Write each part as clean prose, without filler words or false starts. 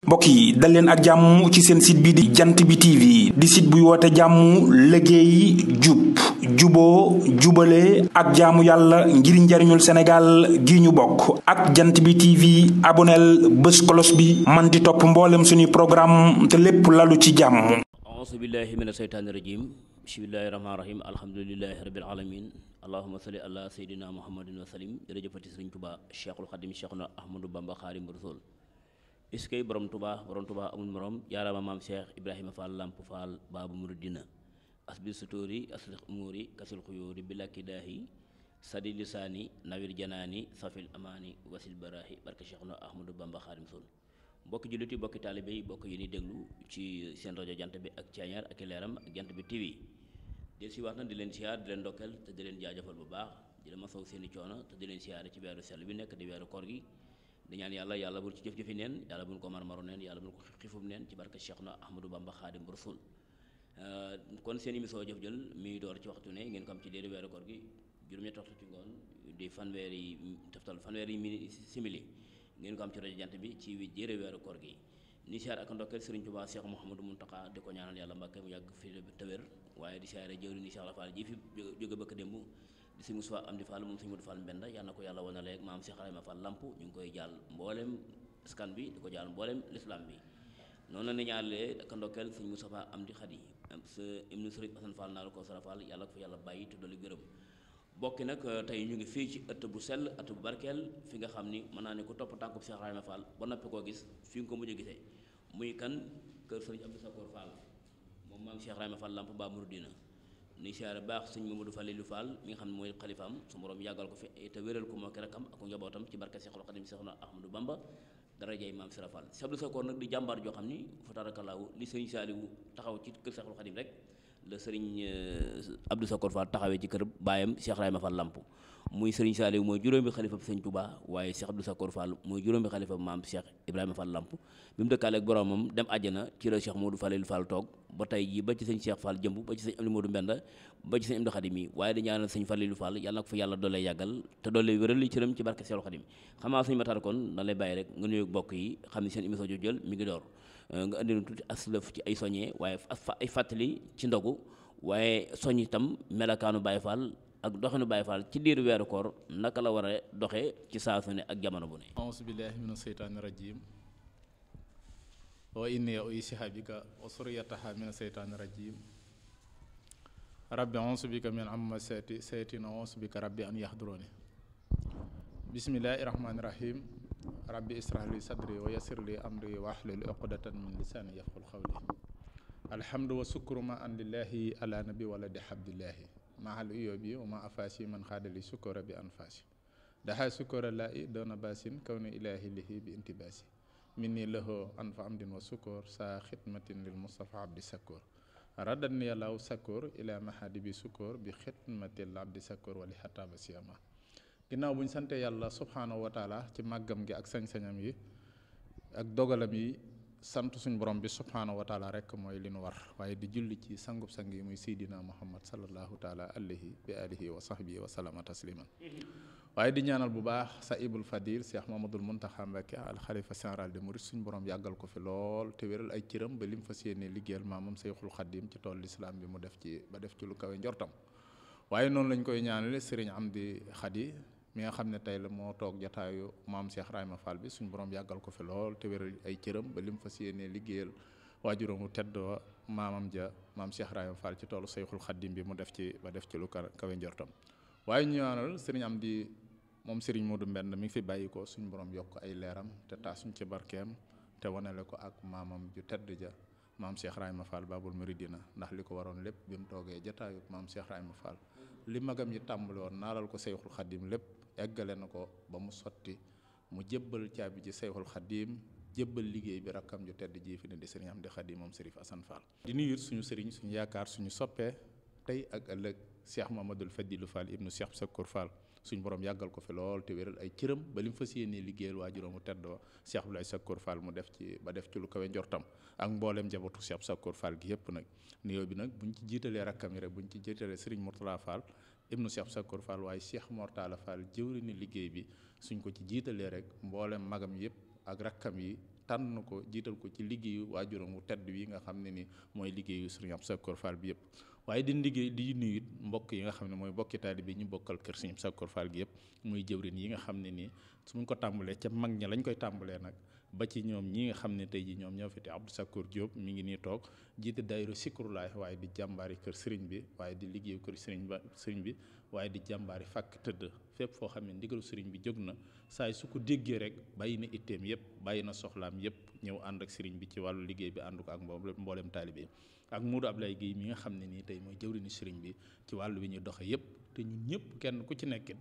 mbokk yi dal leen ak jàmm ci seen site bi di jant bi TV di site buy woote jàmm liggéey jub juboo jubale ak jaamu yàlla ngir njariñul Sénégal gi ñu bokk ak jant bi TV aboneel bés kolos bi man di topp mboolem suñuy programme te lépp lalu ci jàmm. auzu billahi mina seytaani rajim bismillahi rahmaani rahim alhamdulillahi rabbil alamin allahumma salli ala sayyidina muhammadin wa salim jërëjëfati Sëriñ Tuubaa Cheikhul Xadim Cheikhuna Ahmadou Bamba Xaadimu Rasuul iskay borom Tuubaa amul morom jaaraama maam Cheikh Ibrahima Fall Lamp Fall baabu muridina asbil sutóori aslix umuuri kasil xuyóori bilakki daahi sadi lisaani nawir janaani safil amaani wasil baraahi barke Cheikhuna Ahmadou Bamba Xaadimu Rasuul mbokki julliti mbokki taalibe yi mbokk yi ni déglu ci seen rajo jant bi ak Ceeñaar ak leeram ak jant bi TV del si wax na di leen siyaar di leen ndokkeel te di leen jaajëfal bu baax di leen masaw seeni coono te di leen siyaare ci weeru sell bi nekk di weeru koor gi di ñaan yàlla bul ci jëf-jëfi neen yàlla bul ko marmaru neen yàlla bul ko xifum neen ci barke Cheikhna Ahmadou Bamba Xaadimu Rasuul kon seen émission jëf jël mi door ci waxtu ne ngeen ko am ci déeru weeru koor gi juróom-ñetti waxtu ci ngoon di fanweeri minute simili ngeen ko am ci rajo jant bi ci jéere weeru koor gi ni siyaar ak ndokkeel Sëriñ Tuubaa Cheikh Mouhamadou Mountakha di ko ñaanal yàlla Mbàkke mu yàgg fi te wér waaye di siyaare jëwri ni Cheikh la Fall ji fi jóge bëkk démb di Sëriñ Moussa Amdi Fall moom Sëriñ Modou Fall Mbenda yàlla na ko yàlla wana leeg maam Cheikh Ibrahima Fall Lamp ñu ngi koy jàll mboolem askan bi di ko jàll mboolem l'islam bi noonu la ni ñaanalee ak ndokkeel Sëriñ Moustapha Amdi Khady sa ibnu Sëriñ Assane Fall naa la ko Sara Fall yàlla ko fa yàlla bàyyi te dolli gërëm bokki nag tey ñu ngi fii ci ëtt bu sell ëtt bu barkeel fi nga xam ni mën naa ne ku topp tànkub Cheikh Ibrahima Fall ba noppi koo gis fi nga ko mujj gisee muy kan kër Sëriñ Abdou Sakor Fall moom maam Cheikh Ibrahima Fall Lamp Ba Mouridina ni siyaare baax Sëriñ Mamadou Falilou Fall mi nga xam ne mooy xalifaam su borom yàggal ko fi te wéral ko moo ki rakkam ak njabootam ci barke Cheikhul Khadim Cheikhna Ahmadou Bamba darajay maam Sira Fall Cheikh Abdou Sakor nag di jàmbaar joo xam ni fa tarakallaahu li Sëriñ Saaliwu taxaw ci kër Cheikhul Khadim rek la Sëriñ Abdou Sakor Fall taxawee ci kër baayam Cheikh Ibrahima Fall Lamp muy Sëriñ Saaliw mooy juróomi xalifa Sëriñ Tuubaa waaye Cheikh Abdou Sakor Fall mooy juróomi xalifa maam Cheikh Ibrahima Fall Lamp bi mu dëkkaale ak boromam dem àjjana ci la Cheikh Modou Falilou Fall toog ba tey jii ba ci sëñ Cheikh Fall jëmb ba ci sëñ Amdi Modou Mbenda ba ci sëñ Amdi Xadim yi waaye di ñaanal sëñ Falilou Fall yàlla na ko fa yàlla doolee yàggal te doolee wéral li cëram ci barke Cheikhul Xadim xamaa sëñ Matar kon da lay bàyyi rek nga nuyu bokk yi xam ne seen émission ju jël mi ngi door nga indi tuuti aslëf ci ay soññee waaye ay fàttali ci ndogu waaye soñ itam melakaanu Baye Fall ak doxinu Baye Fall ci diiru weeru koor naka la war a doxee ci saa su ne ak jamono bu ne auzu billahi mina seytaani rajim wa inni u'iizuha bika wa surriyataha mina seytaani rajim rabbi auzu bika min hamazaati sayaatiin wa auzu bika rabbi an yahduruni bismillahi rahmaani rahim rabbi israh li sadri wa yassir li amri wa ahlul uqdatan min lisaani yafqahu qawli alhamdu wa sukru ma an lillahi ala nabi waladi habdillahi mahal uyobi wa ma afasi man xaadali sukura bi anfasi daha sukura la i doona basin kawni ilahi lihi bi intibasi minni lahu anfa amdin wa sukur sa xidmatin lil mustafa abdi sakur radani yàllaw sakur ila mahadi bi sukur bi xidmatil abdi sakur wali xataaba siyama ginnaaw bu ñu sante yàlla subhanahu wa taala ci màggam gi ak sañ-sañam yi ak dogalam yi sant suñu borom bi subhaanahu wa taala rek mooy li nu war waaye di julli ci sangub sang yi muy seydina muhammad sallallahu taala alayhi bi alihi wa sahbihi wa sallama tasliman waaye di ñaanal bu baax sa ibul fadil cheikh mamadul muntaxa Mbacké al xalifa général de mouride suñu borom yàggal ko fi lool te wéral ay cëram ba lim fas yéene liggéeyal maamam Seyxul Xadim ci tool lislaam bi mu def ci lu kawe njortam waaye noonu lañ koy ñaanale sëriñ Amdi Xadi mi nga xam ne tey la moo toog jataayu maam Cheikh Ibrahima Fall bi suñu borom yàggal ko fi lool te wéral ay cëram ba lim fas yéene liggéeyal waajuramu tedd wa maamam ja maam Cheikh Ibrahima Fall ci toolu Seyxul Xadim bi mu def ci lu kawe njortam waaye ñu ñaanal sëriñ Amdi moom sëriñ Modou Mbend mi ngi fi bàyyi ko suñu borom yokk ay leeram te taasuñ ci barkeem te wanale ko ak maamam ju tedd ja maam Cheikh Ibrahima Fall Babul Muridina ndax li ko waroon lépp bi mu toogee jataayu maam Cheikh Ibrahima Fall li magam yi tàmbali woon naalal ko Seyxul Xadim lépp eggale na ko ba mu sotti mu jébbal caabi ji Seyxul Xadim jébbal liggéey bi rakkam ju tedd ji fi ne di sëriñ Amdi Xadim moom Sërif Assane Fall di nuyu suñu sëriñ suñu yaakaar suñu soppee tey ak ëllëg Cheikh Mamadou Fadilou Fall ibnu Cheikh Sakor Fall suñu borom yàggal ko fi lool te wéral ay cëram ba li mu fas yéenee liggéeyal waajuram mu tedd wa Cheikh Abdoulaye Sakor Fall mu def ci lu kawe njortam ak mboolem njabootu Cheikh Sakor Fall gi yëpp nag nuyoo bi nag buñ ci jiitalee rakkam yi rek buñ ci jiitalee sëriñ Mourtala Fall ibnu Cheikh Sakor Fall waaye Cheikh Mortala Fall jëwri ni liggéey bi suñ ko ci jiitalee rek mboolem magam yëpp ak rakkam yi tànn ko jiital ko ci liggéeyu waajuram wu tedd wi nga xam ne ni mooy liggéeyu Sëriñ Abdou Sakkour Fall bi yëpp. waaye di liggéey di nuyu mbokk yi nga xam ne mooy mbokki taalibe bi ñu bokkal kër Sëriñ Abdou Sakkour Fall gi yëpp muy jëwrin yi nga xam ne nii su ñu ko tàmbalee ca mag ña lañ koy tàmbalee nag ba ci ñoom ñi nga xam ne tey ji ñoom ñoo fi te Abdou Sakkour Diop mi ngi nii toog jiite daayira Sikrulaay waaye di jàmbaari kër sëriñ bi waaye di liggéeyu kër sëriñ bi waaye di jàmbaari fàkk tëdd fépp foo xam ne ndigalu sëriñ bi jóg na saay su ko déggee rek bàyyi na itteem yëpp bàyyi na soxlaam yëpp ñëw ànd ak sëriñ bi ci wàllu liggéey bi ànd ko ak mboolem taalibe yi ak Modou Ablaye Guèye mi nga xam ne nii tey mooy jëwriñu sëriñ bi ci wàllu bi ñuy doxe yëpp te ñun ñëpp kenn ku ci nekkit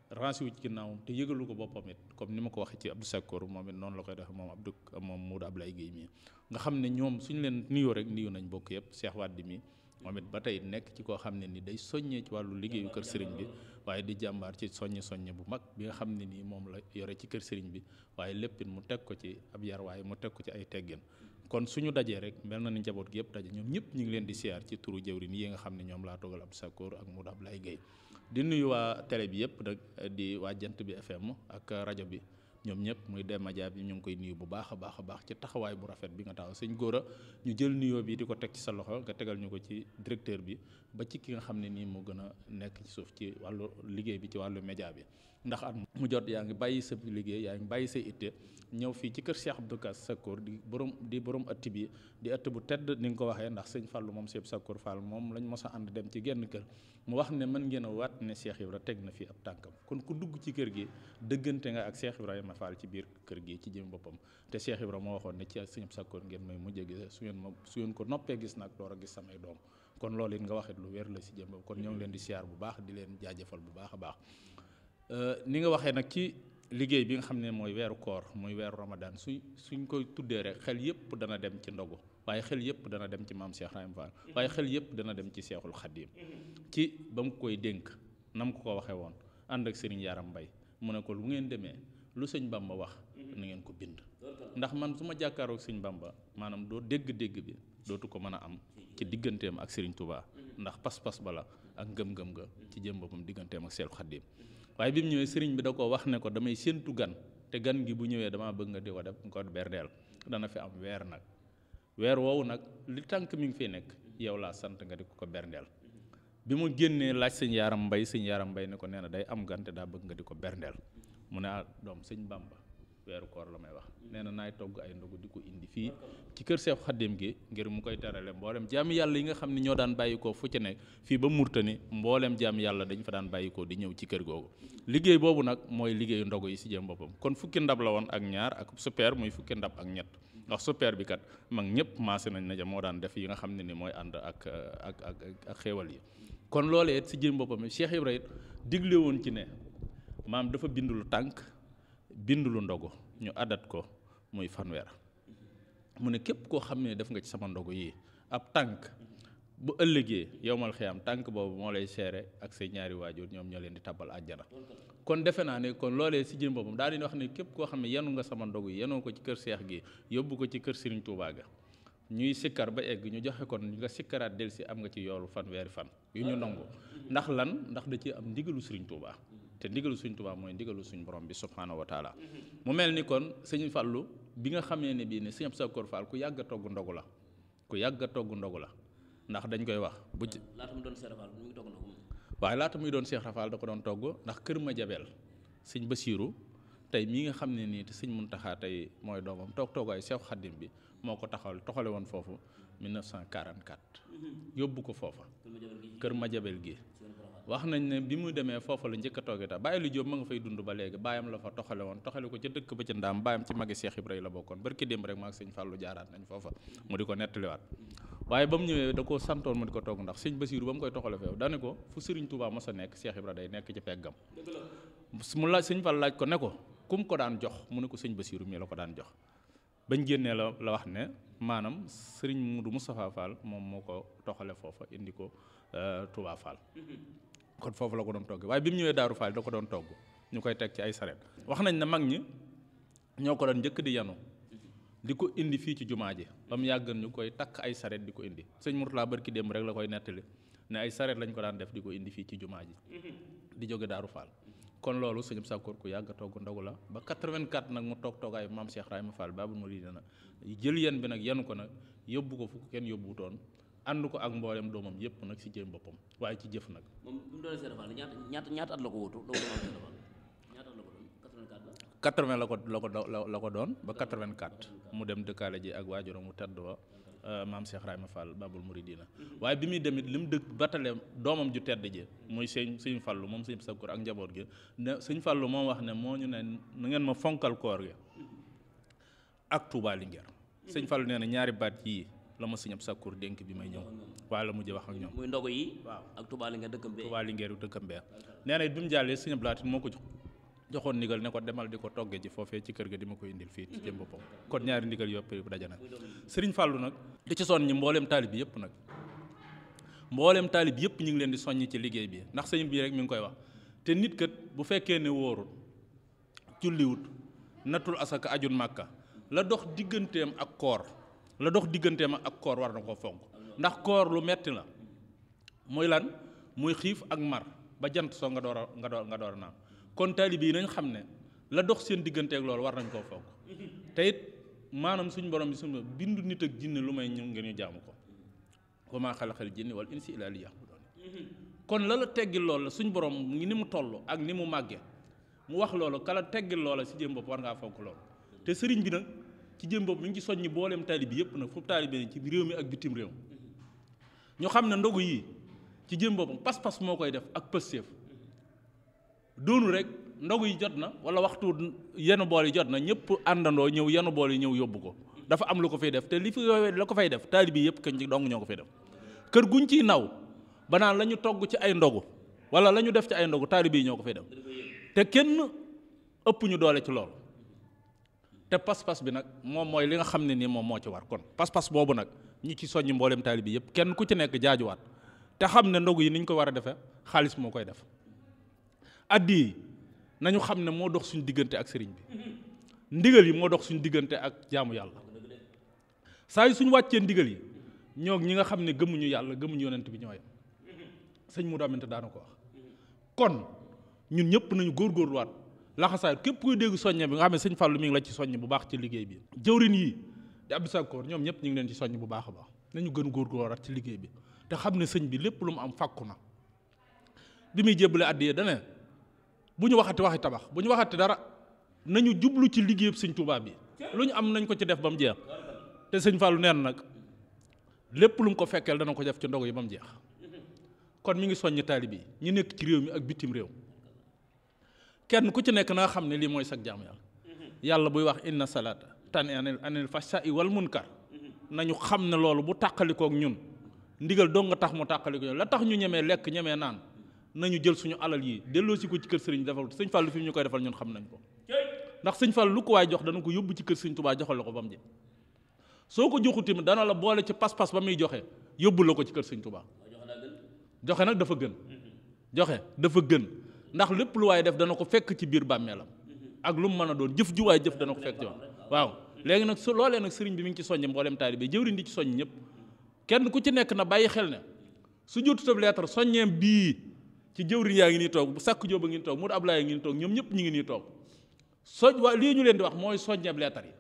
ransi wu ci ginnaawam te yëgalu ko boppam it comme ni ma ko waxee ci Abdou Sakkour moom it noonu la koy def moom Modou Ablaye Guèye mi nga xam ne ñoom suñu leen nuyoo rek nuyu nañ bokk yëpp Cheikh Wade mi moom it ba tey nekk ci koo xam ne ni day soññee ci wàllu liggéeyu kër sëriñ bi waaye di jàmbaar ci soññe bu mag bi nga xam ne nii moom la yore ci kër sëriñ bi waaye léppit mu teg ko ci ab yar waaye mu teg ko ci ay teggin kon suñu dajee rek mel na ni njaboot gi yëpp daje ñoom ñëpp ñu ngi leen di siyaar ci turu jëwriñ yi nga xam ne ñoom laa toogal Abdou Sakkour ak Modou Ablaye Guèye di nuyu waa télé bi yëpp nag di waa Jant bi FM ak rajo bi ñoom ñëpp muy D-Media bi ñu ngi koy nuyu bu baax a baax ci taxawaay bu rafet bi nga taxaw sëñ Gora ñu jël nuyoo bi di ko teg ci sa loxo nga tegal ñu ko ci directeur bi ba ci ki nga xam ne nii moo gën a nekk ci suuf ci wàllu liggéey bi ci wàllu média bi ndax at mu jot yaa ngi bàyyi sa liggéey yaa ngi bàyyi sa itte ñëw fii ci kër Cheikh Abdou Sakkour di borom ëtt bi di ëtt bu tedd ni nga ko waxee ndax sëñ Fallou moom Cheikh Sakkour Fall moom lañ mos a ànd dem ci genn kër mu wax ne mën ngeen a waat ne Cheikh Ibra teg na fi ab tànkam kon ku dugg ci kër gi dëggante nga ak Cheikh Ibrahima Fall ci biir kër gi ci jëm boppam te Cheikh Ibra moo waxoon ne ci sëñ Sakkour ngeen may mujj gis su ngeen ko noppee gis nag door a gis samay doom kon loolu it nga waxit lu wér la si jëm bopp kon ñoo ngi leen di siyaar bu baax di leen jaajëfal bu baax a baax ni nga waxee nag ci liggéey bi nga xam ne mooy weeru koor muy weeru Ramadan suñ koy tuddee rek xel yëpp dana dem ci ndogu waaye xel yëpp dana dem ci maam Cheikh Ibrahima Fall waaye xel yëpp dana dem ci Cheikhul Khadim ci ba mu koy dénk nam ko waxee woon ànd ak Serigne Yaram Mbaye mu ne ko lu ngeen demee lu sëñ Bamba wax na ngeen ko bind ndax man su ma jàkkaaroog sëñ Bamba maanaam doo dégg-dégg bi dootu ko mën a am ci digganteem ak Serigne Touba ndax pas-pas bala ak ngëm-ngëm ga ci jëm boppam digganteem ak Cheikhul Khadim waaye bi mu ñëwee sëriñ bi da ko wax ne ko damay séentu gan te gan gi bu ñëwee damaa bëgg nga di ko def nga ko berdeel dana fi am weer nag weer woowu nag li tànk mi ngi fiy nekk yow laa sant nga di ko berndeel bi mu génnee laaj sëñ Yaram Mbay ne ko nee na day am gan te daa bëgg nga di ko berndeel mu ne doom sëñ Bamba weeru koor la may wax nee na naay togg ay ndogu di ko indi fii ci kër Seex Xaddim gi ngir mu koy terale mboolem jaami yàlla yi nga xam ne ñoo daan bàyyikoo fu ci nekk fii ba Murtani mboolem jaami yàlla dañ fa daan bàyyikoo di ñëw ci kër googu liggéey boobu nag mooy liggéeyu ndogu yi si jëm boppam kon fukki ndab la woon ak ñaar ak super muy fukki ndab ak ñett ndax super bi kat mag ñëpp maase nañ na ja moo daan def yi nga xam ne ni mooy ànd ak xéewal yi kon loolee si jëm boppam Cheikh Ibrahima digle woon ci ne maam dafa bind lu tànk bind lu ndogu ñu adat ko muy fanweer mu ne képp koo xam ne def nga ci sama ndogu yi ab tànk bu ëllëgee yowmal xiyaam tànk boobu moo lay seere ak say ñaari waajur ñoom ñoo leen di tabbal àjjana kon defe naa ne kon loolee si jëm boppam daa di wax ne képp koo xam ne yenu nga sama ndogu yi yenoo ko ci kër Seex gi yóbbu ko ci kër Serigne Touba ga ñuy sikkar ba egg ñu joxe kon nga sikkaraat del si am nga ci yoolu fanweeri fan yu ñu nangu ndax lan ndax da ci am ndigalu Serigne Touba te ndigalu Serigne Touba mooy ndigalu suñ borom bi subhaanahu wa taala mu mel ni kon sëñ Fallu bi nga xamee ne bii ne sëñ Abdou Sakkour Fall ku yàgg a togg ndogu la ku yàgg a togg ndogu la ndax dañ koy wax bu ci laata mu doon Cheikh Rafal mu ngi togg ndogu waaye laata muy doon Cheikh Rafal da ko doon togg ndax kër ma jabel sëñ Basiiru tey mii nga xam ne nii te sëñ Muntaxa tey mooy doomam toogaayu Seex Xaddim bi moo ko toxale woon foofu 1944 yóbbu ko foofa kër ma jabel gi wax nañ ne bi mu demee foofa la njëkk a toogee tax bàyyi lu jóob ma nga fay dund ba léegi bàyyam la fa toxale woon toxale ko ca dëkk ba ca ndaam bàyyam ci magi Cheikh Ibrahima la bokkoon barki démb rek maag sëñ Fàllu jaaraat nañ foofa mu di ko nettaliwaat waaye ba mu ñëwee da koo santoon mu di ko togg ndax sëñ Basiiru ba mu koy toxale feew dane ko fu Sëriñ Tuubaa mos a nekk Cheikh Ibrahima day nekk ci peggam mu laaj sëñ Fall laaj ko ne ko kum ko daan jox mu ne ko sëñ Basiiru mii la ko daan jox bañ génnee la wax ne maanaam sëriñ Mudu Moustapha Fall moom moo ko toxale foofa indi ko Touba Fall kon foofu la ko doon togg waaye bi mu ñëwee Daaru Fall da ko doon togg ñu koy teg ci ay sareet wax nañ ne mag ñi ñoo ko doon njëkk di yanu di ko indi fii ci jumaa ji ba mu yàgg ñu koy takk ay sareet di ko indi sëñ Murtala barki démb rek la koy nettali ne ay sareet lañ ko daan def di ko indi fii ci jumaa ji di jóge Daaru Fall kon loolu sëñ Sakkoor ku yàgg togg ndogu la ba 84 nag mu toogaayu maam Cheikh Rahima Fall Babul Mouridina nag jël yen bi nag yenu ko nag yóbbu ko fu ko kenn yóbbuwutoon ànd ko ak mboolem doomam yëpp nag si jëm boppam waaye ci jëf nag. moom bi mu doon Cheikh Fall ñaata at la ko wutu ñaata at la ko doon 80 la ko doon ba 84 mu dem dëkkaale ji ak waajuram mu tedd wa maam Cheikh Rahima Fall Babul Mouridina waaye bi muy demit li mu dëkk batale doomam ju tedd ji muy sëñ Fallu moom sëñ Sakkoor ak njaboot gi ne sëñ Fallu moom wax ne moo ñu ne na ngeen ma fonkal koor gi ak Touba Linguère sëñ Fallu nee na ñaari baat yii la ma sëñ Sakkoor dénk bi may ñëw waaye la mujj wax ak ñoom muy ndogu yi waaw ak Touba Linguère dëkkam bee Touba Linguère dëkkam bee nee na it bi mu jàllee sëñ Blaatin moo ko joxoon ndigal ne ko demal di ko togge ji foofee ci kër ga di ma ko indil fii ci jëm boppam kon ñaari ndigal yëpp daje na sëriñ Fallu nag di ci sonn ñi mbooleem taalib bi yëpp nag mbooleem taalib yëpp ñu ngi leen di soññ ci liggéey bi ndax sëñ bii rek mi ngi koy wax te nit kat bu fekkee ne wóorul julliwut natul asaka ajun màkka la dox digganteem ak koor war na koo fonk ndax koor lu metti la muy lan muy xiif ak mar ba jant soo nga door a naan kon taalibe yi nañ xam ne la dox seen digganteeg loolu war nañ koo fonk te it maanaam suñ borom bi suñu bindu nit ak jinne lu may ñëw ngeen ñu jaamu ko wa maa xalaqal jinni wal insi illaa liya'buduun kon la teggil loolu la suñ borom ngi ni mu toll ak ni mu màggee mu wax loolu kala teggil loola si jëm bopp war ngaa fonk loolu te sëriñ bi nag ci jëm bopp mi ngi ci soññi booleem taalibe yëpp nag fu taalibe ne ci réew mi ak bitim réew ñu xam ne ndogu yii ci jëm boppam pas-pas moo koy def ak pëstéef doonu rek ndogu yi jot na wala waxtu yenu bool yi jot na ñëpp àndandoo ñëw yenu bool yi ñëw yóbbu ko dafa am lu ko fay def te li fi la ko fay def taalibe yi yëpp kañ ci dong ñoo ko fay def kër guñ ciy naw ba naan la ñu togg ci ay ndogu wala la ñu def ci ay ndogu taalibe yi ñoo ko fay def te kenn ëpp ñu doole ci loolu te pas-pas bi nag moom mooy li nga xam ne nii moom moo ci war kon pas-pas boobu nag ñi ci soññi mboolem taalibe yi yëpp kenn ku ci nekk jaajuwaat te xam ne ndogu yi ni ñu ko war a defee xaalis moo koy def addi nañu xam ne moo dox suñu diggante ak sëriñ bi ndigal yi moo dox suñu diggante ak jaamu yàlla saa yu suñu wàccee ndigal yi ñoo ñi nga xam ne gëmuñu yàlla gëmuñu yonent bi ñoo yem sëñ mu damante daana ko wax kon ñun ñëpp nañu góorgóorluwaat laxasaay képp kuy dégg soññe bi nga xam ne sëñ Fallu mi ngi la ci soññ bu baax ci liggéey bi jëwrin yi di Abdou Sakkoor ñoom ñëpp ñu ngi leen ci soññ bu baax a baax nañu gën góorgóorluwaat ci liggéey bi te xam ne sëñ bi lépp lu mu am fàkku na bi muy jébbale addiya dane bu ñu waxati waxi tabax bu ñu waxati dara nañu jublu ci liggéeyub sëñ Tuubaa bi lu ñu am nañ ko ci def ba mu jeex te sëñ Fallu neen nag lépp lu mu ko fekkeel dana ko def ci ndog yi ba mu jeex kon mi ngi soññ taalibe yi ñu nekk ci réew mi ak bitim réew kenn ku ci nekk na nga xam ne lii mooy sag jaam yàlla buy wax inna salaata tanha anil fahsaa'i wal munkar nañu xam ne loolu bu tàqalikook ñun ndigal dong nga tax mu tàqaliko ñun la tax ñu ñemee lekk ñemee naan nañu jël suñu alal yi delloo si ko ci kër sëriñ defal sëñ Fallu fi ñu koy defal ñun xam nañ ko ndax sëñ Fallu lu ko waay jox dana ko yóbbu ci kër sëriñ Tuubaa joxal la ko ba mu jeex soo ko joxu tamit dana la boole ci pas-pas ba muy joxe yóbbu la ko ci kër sëriñ Tuubaa joxe nag dafa gën joxe dafa gën ndax lépp lu waay def dana ko fekk ci biir bàmmeelam ak lu mu mën a doon jëf ju waay jëf dana ko fekk ci waaw léegi nag su loolee nag sëriñ bi mi ngi ci soññ mboolem taalibe jëwriñ di ci soññ ñëpp kenn ku ci nekk na bàyyi xel ne su jotu tab lettre soññeem bii ci jëwriñ yaa ngi nii toog bu sàkk jóoba ngi nii toog mu Ablaye ngi nii toog ñoom ñëpp ñu ngi nii toog waa lii ñu leen di wax mooy soññeeb lettre yi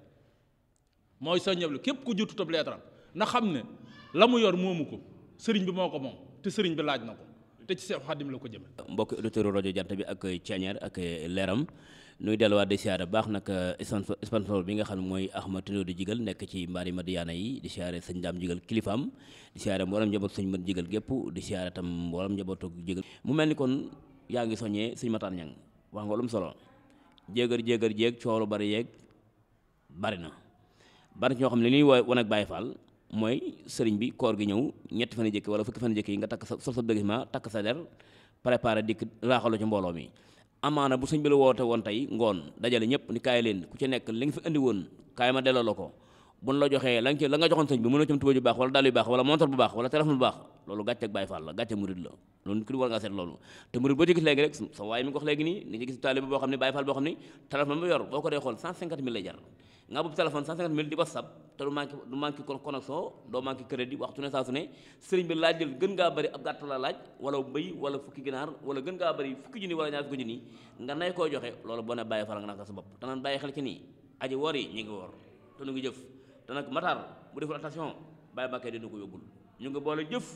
mooy soññeeb képp ku jotu tab lettre am na xam ne la mu yor moomu ko sëriñ bi moo ko moom te sëriñ bi laaj na ko te ci Seex Xaadim la ko jëme mbokk auditeurs rajo Jant bi ak Ceeñeer ak leeram nuy delluwaat di siyaare baax nag sponsor bi nga xam ne mooy Ahmad Tindo di jigal nekk ci mbaari Madiyaana yi di siyaare sëñ Daam jigal kilifaam di siyaare mboolam njaboot sëñ Mat jigal gépp di siyaare tam mboolam njabootu jigal mu mel ni kon yaa ngi soññee sëñ Mataan Ñang wax nga lu mu solo jéeg coow lu bari yeeg bari na ñoo xam ne li ñuy wan ak Baay Faal mooy sëriñ bi koor gi ñëw ñetti fan jëkk wala fukki fan jëkk yi nga takk sol sa déguisement takk sa der préparé dikk raaxalu ci mbooloo mi amaana bu sëñ bi la woote woon tey ngoon dajale ñëpp ni kaay leen ku ci nekk li nga fi indi woon kaay ma delloo la ko buñ la joxee la nga joxoon sëñ bi mën a cam tuba ju baax wala dàll yu baax wala montor bu baax wala téléphone bu baax loolu gàcce ak Baay Faal la gàcce murid la loolu ku war ngaa seet loolu te murid boo ci gis léegi rek sa waaye mi ngi ko wax léegi nii ni ci gis taalibe boo xam ne Baay Faal boo xam ne téléphone ba yor boo ko dee xool 150 000 lay jar nga boobu téléphone 150 000 di WhatsApp te du manqué connexion doo manqué crédit waxtu ne saa su ne sëriñ bi laaj jël gën ngaa bëri ab gàtt la laaj wala bëy wala fukki ginaar wala gën ngaa bëri fukki junni wala ñaar fukki junni nga nay koy joxe loolu boo ne bàyyi faral nga naka sa bopp te naan bàyyi xel ci nii aji woor yi ñu ngi woor te nu ngi jëf te nag Matar bu deful attention bàyyi bàkkee dina ko yóbbul ñu ngi boole jëf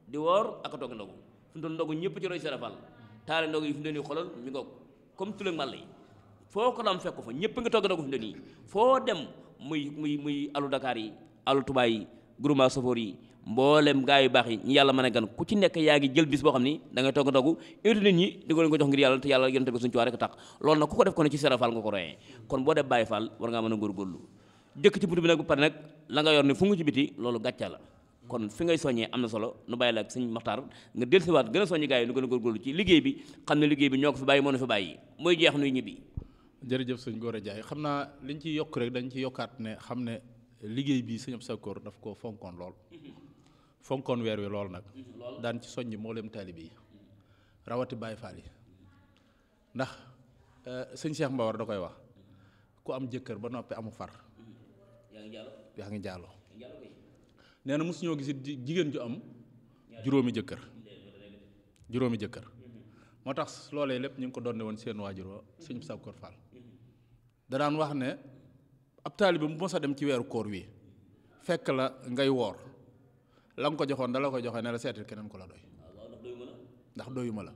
di woor ak a togg ndogu fi mu toll ndogu ñëpp ci roy serafal taale ndogu yi fi mu toll nii xoolal mi ngoog comme tulëg màll yi foo ko dam fekk ko fa ñëpp nga togg ndogu fi mu toll nii foo dem muy alu Dakar yi alu Touba yi groupement safoor yi mboolem gaa yu baax yi ñi yàlla mën a gan ku ci nekk yaa ngi jël bis boo xam ni da ngay togg ndogu invité nit ñi di ko leen ko jox ngir yàlla te yàlla yonent bi suñu ci waa rek tax loolu nag ku ko def ko ne ci serafal nga ko royee kon boo def Baye Fall war ngaa mën a góorgóorlu jëkk ci buntu bi nag bu pare nag la nga yor ni fu nga ci biti loolu gàcca la kon fi ngay soññee am na solo nu bàyyi la ak sëñ Maxtaar nga dellusiwaat gën a soññi gaa yi nu gën a góorgóorlu ci liggéey bi xam ne liggéey bi ñoo ko fi bàyyi moo na fi bàyyi mooy jeex nuy ñibbi. jërëjëf sëñ Gora Ndiaye xam naa liñ ciy yokk rek dañ ci yokkaat ne xam ne liggéey bi sëñ Abdou Sakor daf ko fonkoon lool fonkoon weer wi lool nag daan ci soññ mboolem taalibe yi rawati Baye Fall yi ndax sëñ Cheikh Mbawar da koy wax ku am jëkkër ba noppi amu far yaa ngi jaaloo nee na mosu ñoo gis jigéen ju am juróomi jëkkër moo tax loolee lépp ñu ngi ko doon ne woon seen waajur wa sëñ Sakor Fall da daan wax ne ab taalibe bu mos a dem ci weeru koor wi fekk la ngay woor la nga ko joxoon da la ko joxe ne la seetal keneen ko la doy ndax doyuma la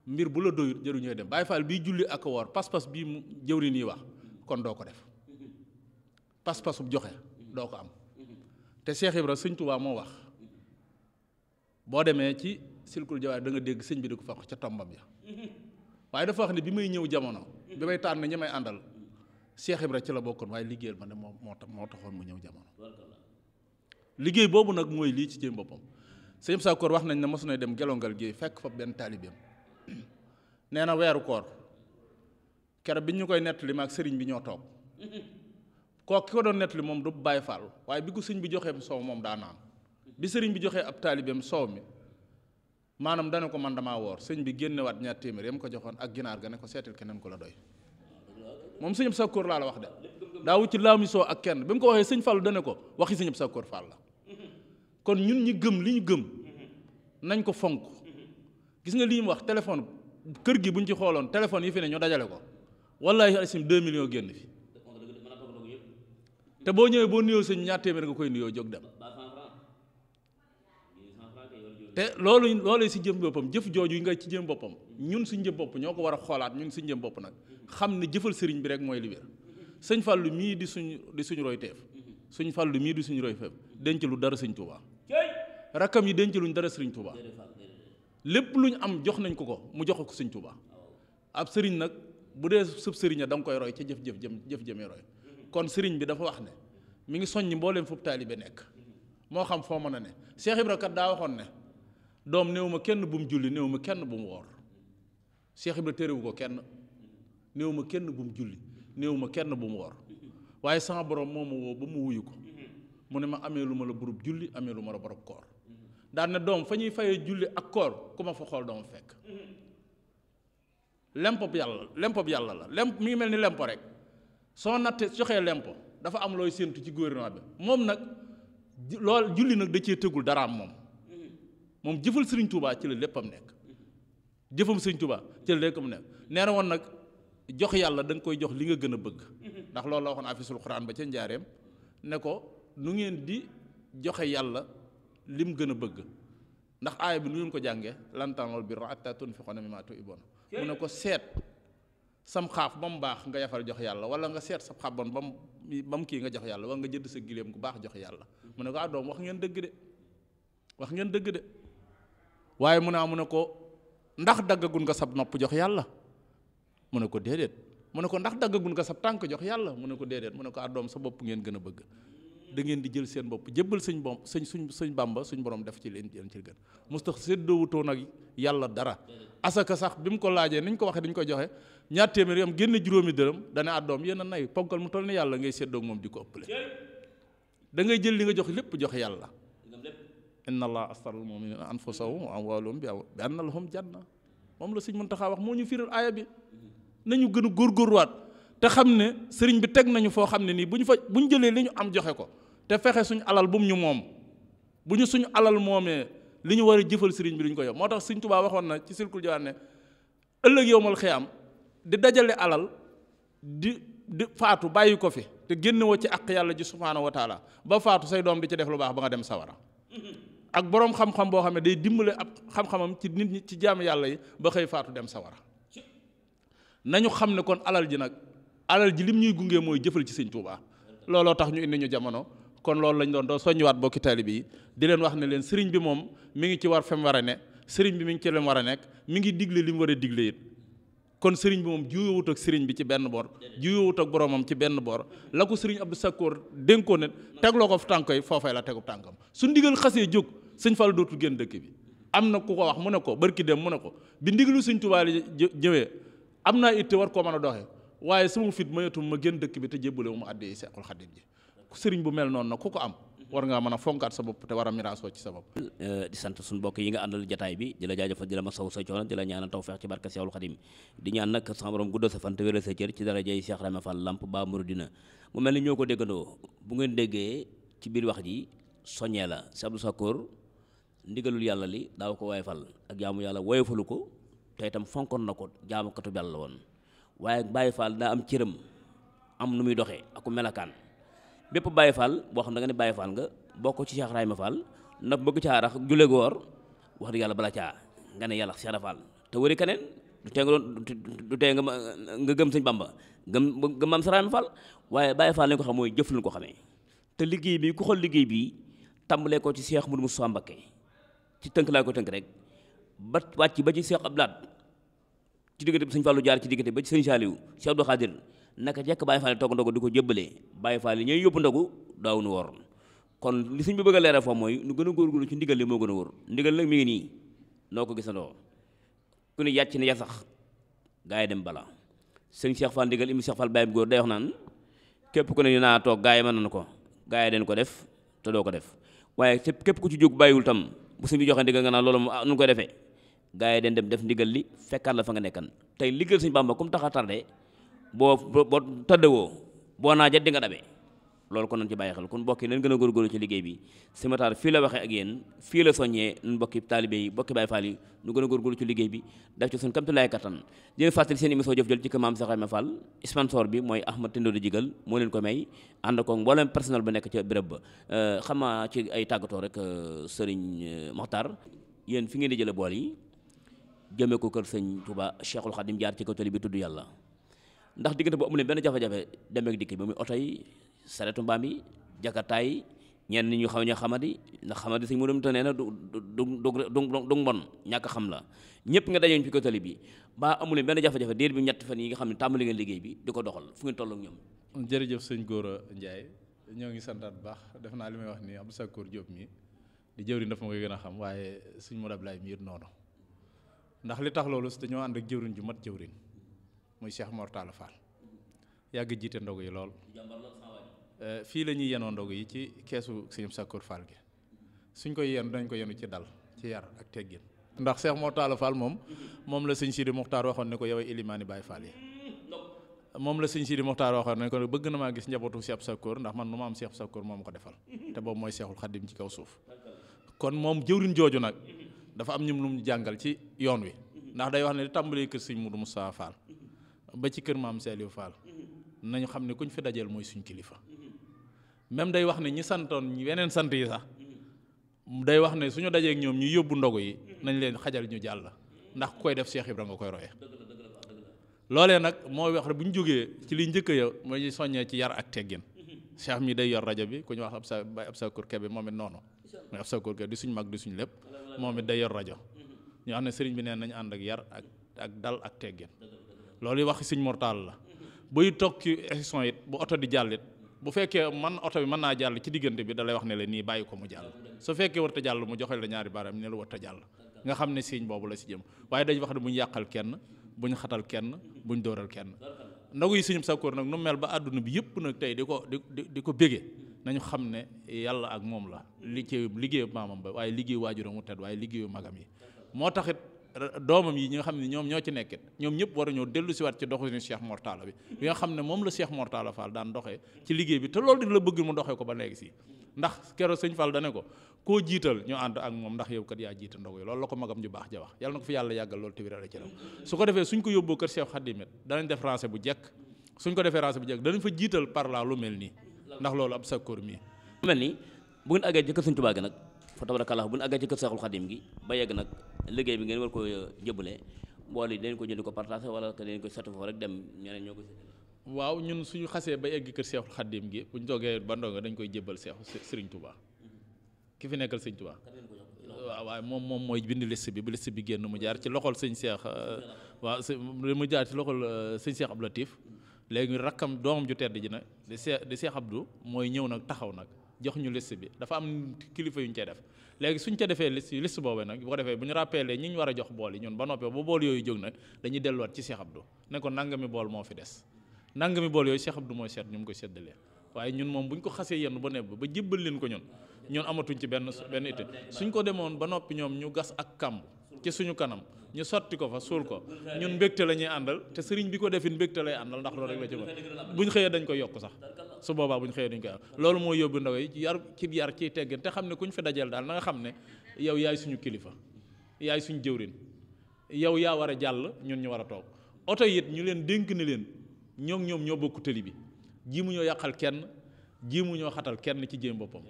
mbir bu la doyut jëruñooy dem Baye Fall bii julli ak woor pas-pas bii mu jëwri nii wax kon doo ko def pas-pasub joxe doo ko am te Cheikh Ibra sëñ Touba moo wax boo demee ci silkul jawaar da nga dégg sëñ bi di ko fa wax ca tombam ya waaye dafa wax ne bi may ñëw jamono bi may tànn ñi may àndal Cheikh Ibra ci la bokkoon waaye liggéeyal ma ne moo taxoon mu ñëw jamono liggéey boobu nag mooy lii ci jëm boppam sëñ Sakor wax nañ ne mos na dem gelongal gi fekk fa benn taalibeem nee na weeru koor keroog bi ñu koy nettali ma ak sëriñ bi ñoo toog kooku ki ko doon nettali moom du Baye Fall waaye bi ko sëñ bi joxee soow moom daa naan bi sëriñ bi joxee ab taalibeem soow mi maanaam dana ko man damaa woor sëñ bi génnewaat ñaar téeméer yam ko joxoon ak ginaar ga ne ko seetal keneen ko la doy moom sëñ Sakor laa la wax de daawu ci laami soo ak kenn bi mu ko waxee sëñ Fall dana ko waxi sëñ Sakor Fall la kon ñun ñi gëm li ñu gëm nañ ko fonk gis nga lii mu wax téléphone kër gi buñ ci xooloon téléphone yi fi ne ñu dajale ko wallaahi asim 2 millions génn fi te boo ñëwee boo nuyoo sëñ ñaar téeméer nga koy nuyoo jóg dem te loolu si jëm boppam jëf jooju yi nga ci jëm boppam ñun suñ jëm bopp ñoo ko war a xoolaat ñun suñ jëm bopp nag xam ne jëfal sëriñ bi rek mooy li wér sëñ Fallu mii di suñu roy teef suñ Fallu mii di suñu roy teef denc lu dara sëñ Touba rakkam yi denc luñ dara sëriñ Touba lépp luñ am jox nañ ko mu jox ko sëñ Touba ab sëriñ nag bu dee sëb sëriña da nga koy roy ca jëf jëmee roy kon sëriñ bi dafa wax ne mi ngi soññi mbooleem foofu taalibe nekk moo xam foo mën a ne Cheikh Ibra kat daa waxoon ne doom néew ma kenn bu mu julli néew ma kenn bu mu woor Cheikh Ibra téréwu ko kenn néew ma kenn bu mu julli néew ma kenn bu mu woor waaye sama borom moo ma woo ba mu wuyu ko mu ne ma amee lu ma la burub julli amee lu ma la borop koor daan ne doom fa ñuy fayee julli ak koor ku ma fa xool dooma fekk lempob yàlla la lemp mi ngi mel ni lempo rek soo nattee joxee lempo dafa am looy séentu ci gouvernement bi moom nag lool julli nag da cee tëggul daraam moom jëfal sëriñ Touba ci la léppam nekk jëfam sëriñ Touba ci la léppam nekk nee na woon nag jox yàlla da nga koy jox li nga gën a bëgg ndax loolu la waxoon afisul Quran ba ca njaareem ne ko nu ngeen di joxe yàlla lim gën a bëgg ndax aaya bi nu ngeen ko jàngee lan tanaalul birra hattaa tunfiqu mimmaa tuhibbuun mu ne ko seet sam xaaf ba mu baax nga yafal jox yàlla wala nga seet sa xabon ba mu kii nga jox yàlla wala nga jënd sa gileem gu baax jox yàlla mu ne ko doom wax ngeen dëgg de waaye mu ne ko ndax daggagun nga sab nopp jox yàlla mu ne ko déedéet mu ne ko ndax daggagun nga sab tànk jox yàlla mu ne ko déedéet mu ne ko doom sa bopp ngeen gën a bëgg da ngeen di jël seen bopp jébbal sëñ Bàmba suñ borom def ci leen ci gën mustax séddoowutoon ak yàlla dara asaka sax bi mu ko laajee niñ ko waxee dañ ko joxe ñaar téeméer yam génn juróomi dërëm dana doom yéen a nay ponkal mu toll ni yàlla ngay séddoog moom di ko ëppale da ngay jël li nga jox lépp jox yàlla inna allah astara al mu'minina anfusahum wa amwalahum bi anna lahum janna moom la sëñ Muntaxa wax moo ñu firal aaya bi nañu gën a góorgóorluwaat te xam ne sëriñ bi teg nañu foo xam ne nii bu ñu jëlee li ñu am joxe ko te fexe suñu alal bu mu ñu moom bu ñu suñu alal moomee li ñu war a jëfal sëriñ bi duñ ko yow moo tax Sëriñ Tuubaa waxoon na ci Silkul Jawaan ne ëllëg yowmal xiyaam di dajale alal di faatu bàyyi ko fi te génn woo ci àq yàlla ji subhaanahu wa taala ba faatu say doom di ci def lu baax ba nga dem sawara ak boroom xam-xam boo xam ne day dimbale ab xam-xamam ci nit ñi ci jaamu yàlla yi ba xëy faatu dem sawara nañu xam ne kon alal ji lim ñuy gunge mooy jëfal ci Sëriñ Tuubaa looloo tax ñu indi ñu jamono kon loolu lañ doon soññiwaat bokki taalibe yi di leen wax ne leen sëriñ bi moom mi ngi ci war fem war a ne sëriñ bi mi ngi ci leen war a nekk mi ngi digle li mu war a digle it kon sëriñ bi moom juyowut ak sëriñ bi ci benn boor juyowut ak boromam ci benn boor la ko sëriñ Abdou Sakkoor dénkoon ne tegloo ko tànk yi foofay la tegub tànkam su ndigal xasee jóg sëñ Fall dootul génn dëkk bi am na ku ko wax mu ne ko barki dem mu ne ko bi ndigalu Sëriñ Tuubaa li ñëwee am naa itte war koo mën a doxee waaye sama fit mayatum ma génn dëkk bi te jébbale mu àddee Seexul Xadiim ji sëriñ bu mel noonu nag ku ko am war ngaa mën a fonkaat sa bopp te war a miraasoo ci sa bopp. di sant suñu mbokk yi nga àndal jataay bi di la jaajëfal di la masawu sa coono di la ñaanal tawfeex ci barke Seexul Xadiim di ñaan nag sama borom guddal sa fan te wéral sa cër ci darajay Cheikh Rahma Fall Lamp Ba Mouridina mu mel ni ñoo ko déggandoo bu ngeen déggee ci biir wax ji soññee la Cheikh Abdou Sakkoor ndigalul yàlla li daaw ko woyofal ak jaamu yàlla woyofalu ko te itam fonkoon na ko jaamukatu yàlla la woon waaye Baye Fall daa am cëram am nu muy doxee ak melakaan bépp Baye Fall boo xam da nga ne Baye Fall nga bokk ci Cheikh Rahma Fall nag bëgg caa rax jule goor wax dëgg yàlla bala caa nga ne yàlla Cheikh Fall te wëri keneen du tee nga gëm sëñ Bamba gëm maam Cheikh Rahma Fall waaye Baye Fall lañ ko xam mooy jëf lañ ko xamee te liggéey bi ku xool liggéey bi tàmbalee ko ci Cheikh Moudou Moussa Mbacké ci tënk laa ko tënk rek ba wàcc ba ci Cheikh Abdoulaye ci diggante bi sëñ Fallou jaar ci diggante ba ci sëñ Saliou Cheikh Abdou Khadir naka jekk Baye Fall toog ndogu di ko jébbalee Baye Fall yi ñooy yóbbu ndogu daaw nu wor kon li sëñ bi bëgg a leeral foofu mooy nu gën a góorgóorlu ci ndigal li moo gën a wóor ndigal nag mi ngi nii noo ko gisandoo ku ne yàcc ne ya sax gaa yi dem bala sëñ Cheikh Fall ndigal imi Cheikh Fall Baye góor day wax naan képp ku ne dinaa toog gaa yi mën nañu ko gaa yi den ko def te doo ko def waaye képp ku ci jóg bàyyiwul tam bu sëñ bi joxe ndigal nga naan loolu nu koy defee gaa yi den dem def ndigal li fekkaat la fa nga nekkan tey liggéey sëñ Bamba comme tax a tardé boo tëddewoo boo naa jet di nga dabee loolu kon nañ ci bàyyi xel kon mbokk yi nañ gën a góorgóorlu ci liggéey bi simataar fii la waxee ak yéen fii la soññee nun mbokki taalibe yi mbokki Baye Fall yi nu gën a góorgóorlu ci liggéey bi def ci suñ kamtulaay kattan di leen fàttali seen émission jëf jël ci kër Maam Cheikh Rahma Fall sponsor bi mooy Ahmad Tindo di jigal moo leen ko may ànd ko mboolem personnel ba nekk ca béréb ba xam naa ci ay tàggatoo rek Sëriñ Moxtar yéen fi ngeen di jële bool yi jëmee ko kër sëñ Touba Cheikhul Khadim jaar ci kaw tali bi tudd yàlla ndax diggante bu amulee benn jafe-jafe demeek dikki ba muy oto yi saretu mbaam yi jakataay ñenn ñi ñu xaw ña xamadi ndax xamadi sëñ mu dem te nee na du mbon ñàkk xam la ñëpp nga dajeñ ci kaw tali bi ba amulee benn jafe-jafe déer bi ñetti fan yi nga xam ne tàmbali ngeen liggéey bi di ko doxal fu ngeen toll ak ñoom. jërëjëf sëñ Gora Ndiaye ñoo ngi santaat bu baax def naa li may wax ni Abdou Sakkoor Diop mi di jëwriñ dafa ma koy gën a xam waaye sëñ Modou Ablaye mi it noonu ndax li tax loolu dañoo ànd ak jëwriñ ju mat jëwriñ muy Cheikh Mor Talla Fall yàgg jiite ndogu yi lool fii la ñuy yenoo ndogu yi ci keesu sëñ Sakkoor Fall gi suñ koy yenu dañ ko yenu ci dal ci yar ak teggin ndax Cheikh Mor Talla Fall moom la sëñ Sidi Mokhtar waxoon ne ko yow ilimaani Baye Fall yi moom la sëñ Sidi Mokhtar waxoon ne ko bëgg na maa gis njabootu Cheikh Sakkoor ndax man nu ma am Cheikh Sakkoor moom ko defal te boobu mooy Cheikhul Khadim ci kaw suuf kon moom jëwriñ jooju nag dafa am ñum lu mu jàngal ci yoon wi ndax day wax ne tàmbalee kër sëñ Moudou Moussa Fall ba ci kër maam Saliou Fall nañu xam ne kuñ fi dajeel mooy suñ kilifa même day wax ne ñi santoon weneen sant yi sax day wax ne suñu dajeek ñoom ñu yóbbu ndogu yi nañ leen xajal ñu jàll ndax ku koy def Cheikh Ibra nga koy roye loolee nag moo wax bu ñu jógee ci liy njëkk ya mooy soññee ci yar ak teggin Cheikh mi day yor rajo bi ku ñu wax Abdou Sakkoor Kebe moom it noonu mooy Abdou Sakkoor Kebe di suñ mag di suñ lépp moom it day yor rajo ñu xam ne sëriñ bi neen nañu ànd ak yar ak dal ak teggin loolu yi wax sëñ Mor Talla la buy toog ci émission it bu oto di jàllit bu fekkee man oto bi mën naa jàll ci diggante bi da lay wax ne la nii bàyyi ko mu jàll su fekkee warta jàll mu joxel la ñaari baaraam ne la warta jàll nga xam ne signe boobu la si jëm waaye dañ wax ne bu ñu yàqal kenn bu ñu xatal kenn bu ñu dóoral kenn ndogu yi sëñ Sakkoor nag nu mel ba àdduna bi yëpp nag tey di ko bége nañu xam ne yàlla ak moom la li ci liggéeyu maamam ba waaye liggéeyu waajuram mu tedd waaye liggéeyu magam yi moo taxit doomam yi ñi nga xam ne ñoom ñoo ci nekkit ñoom ñëpp war a ñoo dellu si waat ci doxalinu Cheikh Mor Talla bi nga xam ne moom la Cheikh Mor Talla Fall daan doxee ci liggéey bi te loolu di la bëgg mu doxee ko ba léegi si ndax keroog sëñ Fall dane ko koo jiital ñu ànd ak moom ndax yow kat yaa jiita ndogu yi loolu la ko magam ju baax ja wax yàlla na ko fi yàlla yàggal loolu te wéral ci ram su ko defee suñ ko yóbboo kër Cheikh Khadim danañ def rancé bu jekk suñ ko defee rancé bu jekk danañ fa jiital par là lu mel nii ndax loolu ab sakkoor mii mel ni bu ngeen àggee ci kër sëñ Tuubaa gi nag fa tabarakallah bu ngeen àggee ci kër Seexul Xadim gi ba yegg nag liggéey bi ngeen war ko jëbale mbool yi dañ ko jënd ko partagé wala que dañ ko sotti foofu rek dem ñeneen ñoo ko waaw ñun suñu xasee ba egg kër Seexul Xadim gi buñ toogee ba ndongo dañ koy jébbal Sëriñ Tuubaa ki fi nekkal sëñ Tuubaa waaw moom mooy bind liste bi bu liste bi génn mu jaar ci loxol sëñ Seex waaw mu jaar ci loxol sëñ Seex Abdou Latif léegi rakkam doomam ju tedd ji nag di Seex Abdou mooy ñëw nag taxaw nag jox ñu liste bi dafa am kilifa yu ñu cee def léegi suñ ca defee liste boobee nag bu ko defee bu ñu rappelé ñi ñu war a jox bool yi ñun ba noppee ba bool yooyu jóg nag dañuy delluwaat ci Seex Abdou ne ko nangami bool moo fi des nangami bool yooyu Seex Abdou mooy seet ñu mu ko séddalee waaye ñun moom bu ñu ko xasee yenn ba nebb ba jébbal leen ko ñun amatuñ ci benn itte suñ ko demoon ba noppi ñoom ñu gas ak kàmb ci suñu kanam ñu sotti ko fa suul ko ñun mbégte la ñuy àndal te sëriñ bi ko defin mbégte lay àndal ndax loolu rek la ci mën buñ xëyee dañ koy yokk sax su boobaa buñ xëyee dañ koy àndal loolu mooy yóbbu ndaw yi yar ciy teggin te xam ne kuñ fi dajeel daal na nga xam ne yow yaay suñu kilifa yaay suñu jëwrin yow yaa war a jàll ñun ñu war a toog oto it ñu leen dénk ne leen ñoom ñoo bokk tëli bi jiimu ñoo yàqal kenn jiimu ñoo xatal kenn ci jéem boppam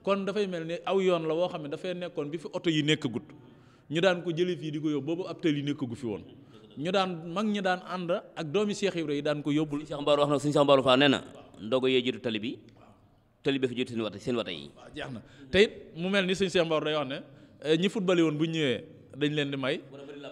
kon dafay mel ni aw yoon la woo xam ne dafay nekkoon bi fi oto yi nekkagut ñu daan ko jëlee fii di ko yóbbu boobu ab tëli nekkagu fi woon ñu daan mag ñi daan ànd ak doomi Cheikh Ibra yi daan ko yóbbul. Cheikh Mbaor wax na suñu Cheikh Mbaor Fall nee na ndogo yee jiitu tali bi fi jiitu seen wata yi. waaw jeex na te it mu mel ni suñu Cheikh Mbaor day wax ne ñi footballé woon bu ñëwee dañ leen di may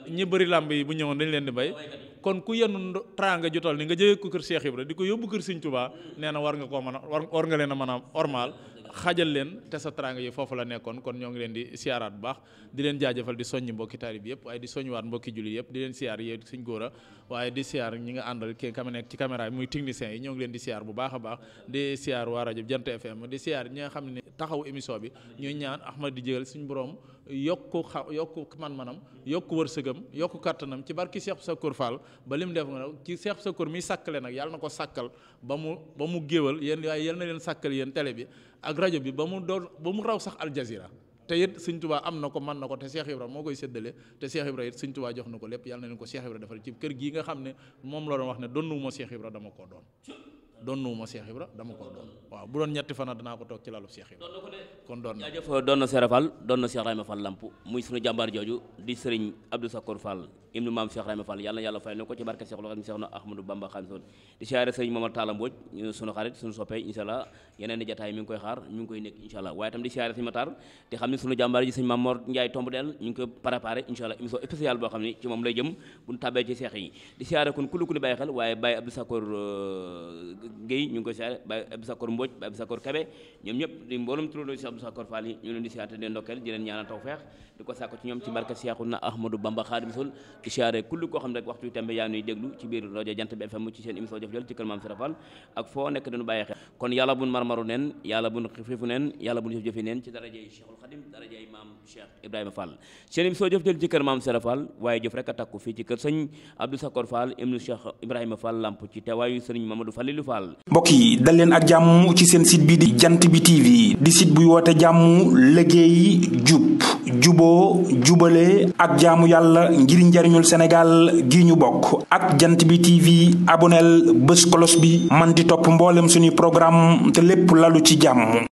ñi bëri làmb yi bu ñëwoon dañ leen di may kon ku yenn tranga ju toll ni nga jëlee ko kër Cheikh Ibra di ko yóbbu kër Sëñ Tuubaa nee na war nga koo mën a war nga leen a mën a ormaal xajal leen te sa tranga yi foofu la nekkoon kon ñoo ngi leen di siyaaraat bu baax di leen jaajëfal di soññi mbokki taari bi yëpp waaye di soññiwaat mbokki julli yëpp di leen siyaar yéen Sëñ Góora waaye di siyaar ñi nga àndal ki ka nekk ci caméra yi muy technicien yi ñoo ngi leen di siyaar bu baax a baax di siyaar waa rajo Jant FM di siyaar ñi nga xam ne taxaw émission bi ñuy ñaan Ahmad di jégal suñu borom yokku man-manam yokku wërsëgam yokku kattanam ci barki Cheikh Sakour Fall ba lim def nga ci Cheikh Sakour mi sàkkale nag yàlla na ko sàkkal ba mu géwal yéen waaye yal na leen sàkkal yéen télé bi ak rajo bi ba mu raw sax Al Jazeera te it Sëñ Tuubaa am na ko mën na ko te Cheikh Ibra moo koy séddale te Cheikh Ibra it Sëñ Tuubaa jox na ko lépp yàlla na leen ko Cheikh Ibra defal ci kër gii nga xam ne moom la doon wax ne donnuwuma Cheikh Ibra dama koo doon waaw bu doon ñetti fana danaa ko toog ci lalu Cheikh Ibra kon doon na jaajëf doon na Cheikh Fall doon na Cheikh Rahima Fall Lamp muy sunu jàmbaar jooju di Serigne Abdou Sakour Fall ibnu maam Cheikh Rahima Fall yàlla na yàlla fay na ko ci barke Cheikh Cheikh na Ahmadou Bamba Xaadimu di siyaare Serigne Momar Talla Mbodj sunu xarit sunu soppee inshallah yeneen di jataay mi ngi koy xaar mi ngi koy nekk inshallah waaye tam di siyaare Serigne Matar te xam ne sunu jàmbaar ji Serigne Mamor Ndiaye tomb del ñu ngi koy préparé inshallah émission spéciale boo xam ne ci moom lay jëm bu ñu tàbbee ci seex yi di siyaare kon ku bàyyi xel waaye Baye Abdou Sakour Guèye ñu ngi koy siyaare Baye Abdou Sakour Mbodj Baye Abdou Sakour Kébé ñoom ñëpp di mboolum turandoo Cheikh Abdou Sakour Fall yi ñu leen di siyaare di ndokkeel di leen ñaanal tawfeex di ko sàkku ci ñoom ci barke Cheikhouna Ahmadou Bamba Xaadimu Rasuul di siyaare kullu koo xam ne rek waxtu tembe yaa nuy déglu ci biir rajo Jant bi FM ci seen émission Jëf Jël ci kër Maam Sera Fall ak foo nekk dañu bàyyi xel kon yàlla buñ marmaru neen yàlla buñ xiifu neen yàlla buñ jëf-jëfi neen ci darajey Cheikhul Khadim darajey Maam Cheikh Ibrahima Fall seen émission Jëf Jël ci kër Maam Sera Fall waaye jëf rek a takku fii ci kër sëñ Abdou Sakour Fall ibnu Cheikh Ibrahima Fall Lamp ci teewaayu sëriñ Mamadou Falilou Fall. mbokk yi dal leen ak jàmm ci seen site bi di Jant bi TV di site buy woote jàmm liggéey jub juboo jubale ak jaamu yàlla ngir njariñul Sénégal gi ñu bokk ak Jant bi TV aboneel bés kolos bi man di topp mboolem suñuy programme te lépp lalu ci jàmm